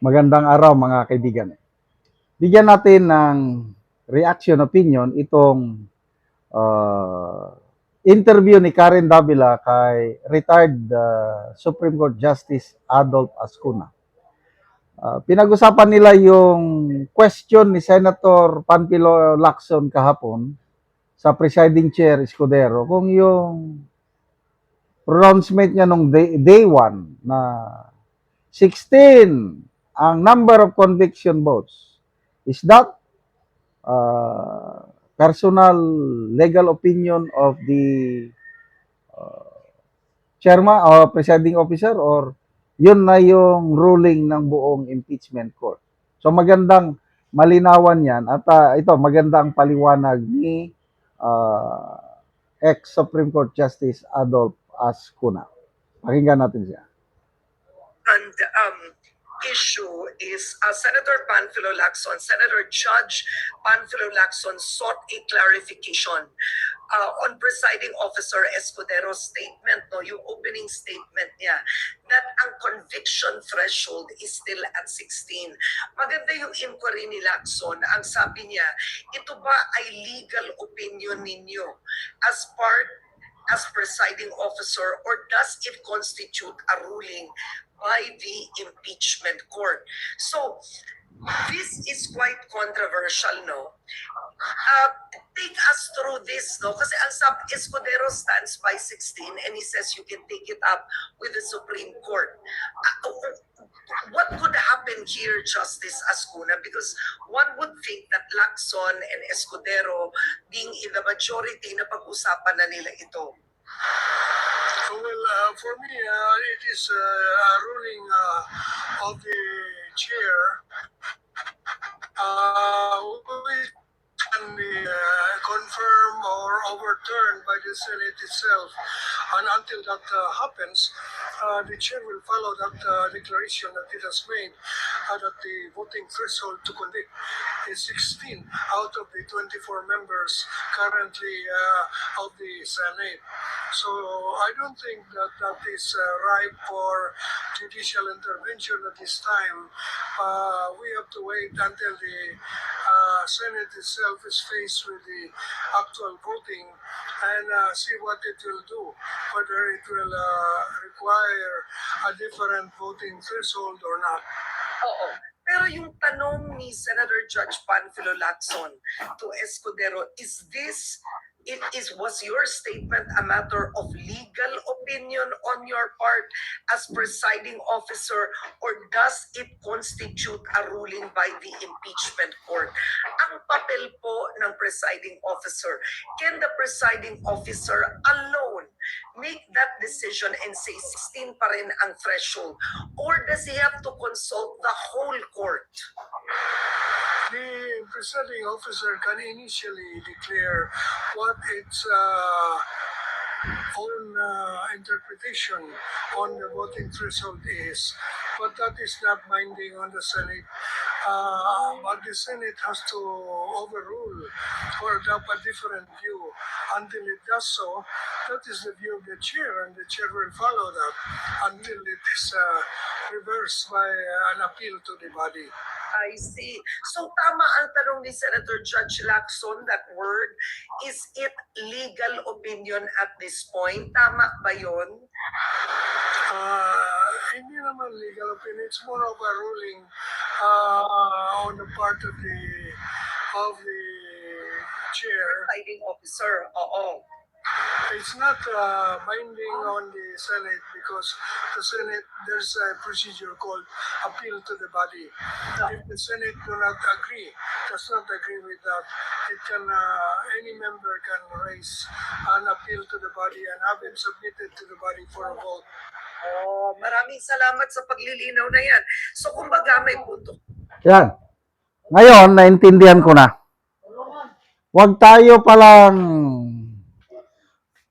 Magandang araw mga kaibigan. Bigyan natin ng reaction opinion itong interview ni Karen Davila kay retired Supreme Court Justice Adolf Ascuna. Pinag-usapan nila yung question ni Senator Panfilo Lacson kahapon sa presiding chair Escudero kung yung pronouncement niya nung day 1 na 16 ang number of conviction votes. Is that personal legal opinion of the chairman or presiding officer, or yun na yung ruling ng buong impeachment court? So magandang malinawan yan at ito maganda ang paliwanag ni ex-Supreme Court Justice Adolf Ascuna. Pakinggan natin siya. And issue is Senator Panfilo Lacson, Senator Judge Panfilo Lacson sought a clarification on presiding officer Escudero's statement, no, yung opening statement niya, that ang conviction threshold is still at 16. Maganda yung inquiry ni Lacson. Ang sabi niya, ito ba ay legal opinion ninyo as presiding officer, or does it constitute a ruling by the impeachment court? So this is quite controversial, no? Take us through this, no? Kasi ang Escudero stands by 16 and he says you can take it up with the Supreme Court. What could happen here, Justice Ascuna? Because one would think that Lacson and Escudero, being in the majority, na pag-usapan na nila ito. Well, for me, it is a ruling of the chair, which can be confirmed or overturned by the Senate itself. And until that happens, the chair will follow that declaration that it has made that the voting threshold to convict is 16 out of the 24 members currently of the Senate. So I don't think that that is ripe for judicial intervention at this time. We have to wait until the Senate itself is faced with the actual voting and see what it will do, whether it will require a different voting threshold or not. Oo. Pero yung tanong ni Senator Judge Panfilo Lacson to Escudero, was your statement a matter of legal opinion on your part as presiding officer, or does it constitute a ruling by the impeachment court? Ang papel po ng presiding officer, can the presiding officer alone make that decision and say 16 pa rin ang threshold, or does he have to consult the whole court? The presiding officer can initially declare what its own interpretation on the voting threshold is, but that is not binding on the Senate. But the Senate has to overrule or adopt a different view. Until it does so, that is the view of the chair, and the chair will follow that until it is reversed by an appeal to the body. I see. So tama ang tanong ni Senator Judge Lacson, that word, is it legal opinion at this point? Tama ba yun? Hindi naman legal opinion. It's more of a ruling on the part of the chair. Presiding officer, oo. It's not binding on the Senate because the Senate, there's a procedure called appeal to the body. If the Senate does not agree with that, it can any member can raise an appeal to the body and have it submitted to the body for a vote. Oh, maraming salamat sa paglilinaw na yan. So kumbaga may punto. Yan. Ngayon, naintindihan ko na. Huwag tayo palang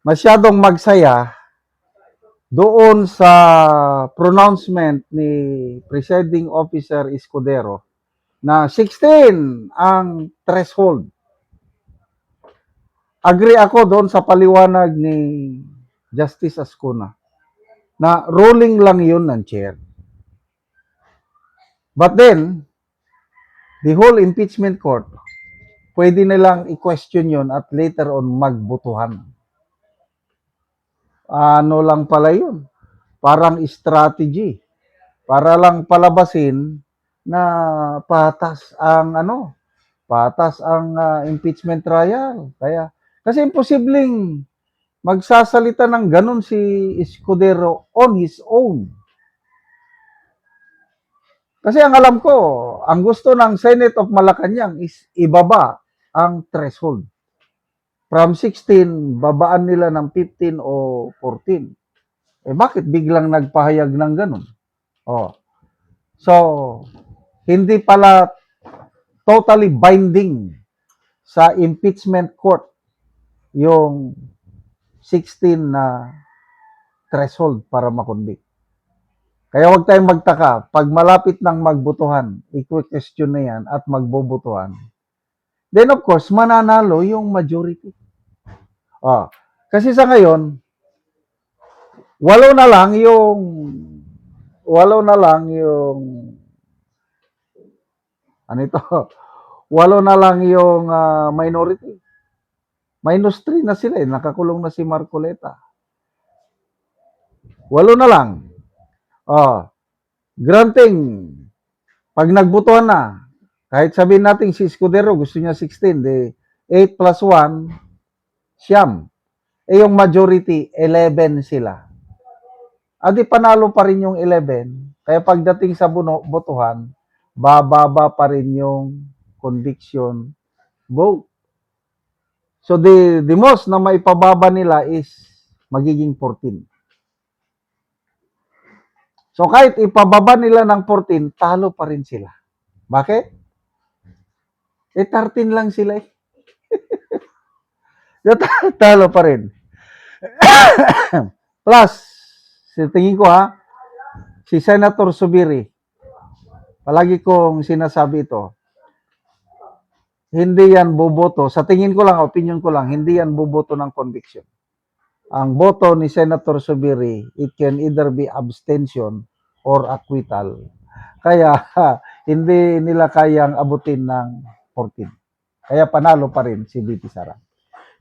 masyadong magsaya doon sa pronouncement ni presiding officer Escudero na 16 ang threshold. Agree ako doon sa paliwanag ni Justice Ascuna na ruling lang yun ng chair. But then, the whole impeachment court, pwede nilang i-question yun at later on magbutuhan. Ano lang pala yun? Parang strategy. Para lang palabasin na patas ang impeachment trial. Kasi imposibleng magsasalita ng ganun si Escudero on his own. Kasi ang alam ko, ang gusto ng Senate of Malacanang is ibaba ang threshold. From 16, babaan nila ng 15 o 14. Bakit biglang nagpahayag ng ganun? So, hindi pala totally binding sa impeachment court yung 16 na threshold para makonvict. Kaya huwag tayong magtaka, pag malapit ng magbutuhan, i-question na yan at magbubutuhan. Then of course, mananalo yung majority. Kasi sa ngayon, walo na lang yung minority. -3 na sila nakakulong na si Marcoleta. 8 na lang. Granting, pag nagbutuhan na, kahit sabihin natin si Escudero gusto niya 16, 8 plus 1, siyam. Yung majority, 11 sila. Adi panalo pa rin yung 11. Kaya pagdating sa botohan, bababa pa rin yung conviction vote. So the most na maipababa nila is magiging 14. So kahit ipababa nila ng 14, talo pa rin sila. Bakit? 13 lang sila eh. Talo pa rin. Plus, tingin ko si Senator Zubiri, palagi kong sinasabi ito, hindi yan boboto, sa tingin ko lang, opinion ko lang, hindi yan boboto ng conviction. Ang boto ni Senator Zubiri, it can either be abstention or acquittal. Kaya hindi nila kayang abutin ng 14. Kaya panalo pa rin si VP Sara.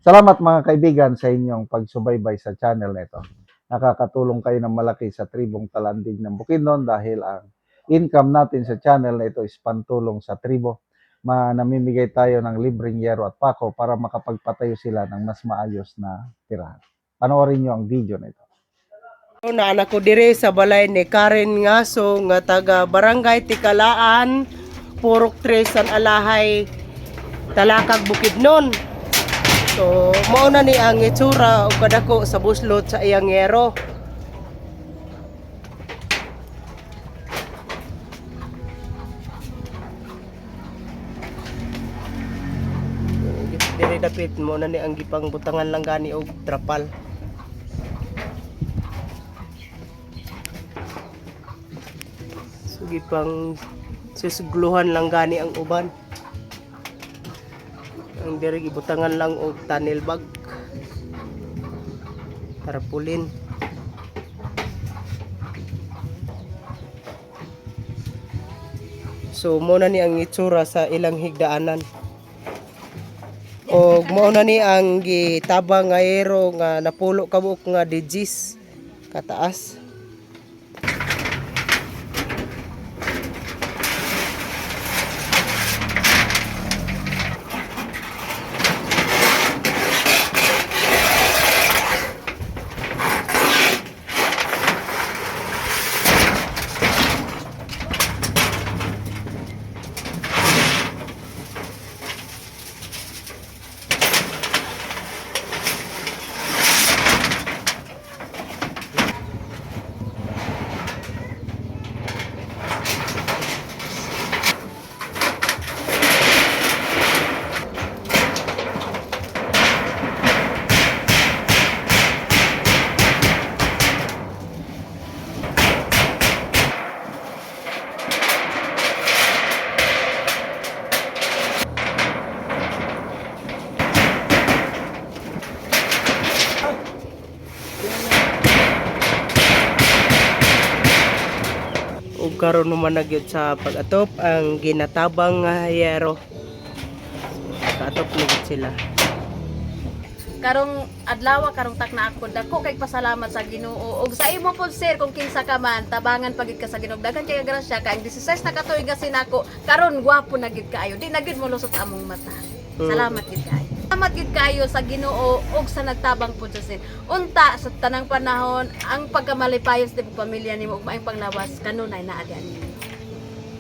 Salamat mga kaibigan sa inyong pagsubaybay sa channel na ito. Nakakatulong kayo ng malaki sa tribong Talandig ng Bukidnon dahil ang income natin sa channel na ito is pantulong sa tribo. Namimigay tayo ng libreng yero at pako para makapagpatayo sila ng mas maayos na tirahan. Panoorin nyo ang video na ito. Na anak ko dire sa balay ni Karen Ngaso nga taga Barangay Tikalaan, Purok 3 San Alahay, Talakag Bukidnon. So mao na ni ang itsura og kadako sa buslot sa iyang yero. Dire dapit mo na ni ang gipang butangan lang gani og trapal. Sugi pang susugluhan lang gani ang uban. Ang diri ibutangan lang og tunnel bag. Tarpulin. So mo na ni ang itsura sa ilang higdaanan. O mo na ni ang gitabang nga ero nga napulo kabuk nga digis kataas. karon naman na gyud sa pag-atop ang ginatabang nga hayero. Kaatop na gyud sila. Karong adlaw karong tak na ako dako kay pasalamat sa Ginoo ug sa imo po sir kung kinsa ka man tabangan pagid ka sa Ginoo daghan kay grasya kay ang 16 na katuig nga sinako karon gwapo na gid kaayo di na gid mo lusot among mata. Salamat gid kaayo. Salamat gid kaayo sa Ginoo ug sa nagtabang po sa sir. Unta sa tanang panahon ang pagkamalipayos di pamilya nimo ug maayong panglawas kanunay naa di ani.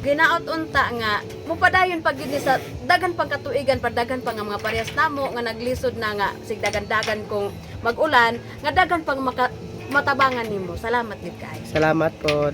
Ginaot unta nga mupadayon pag gid sa dagan pang katuigan padagan pa nga mga parehas namo nga naglisod na nga sig dagan-dagan kung mag-ulan nga dagan pang matabangan nimo. Salamat gid kaayo. Salamat po.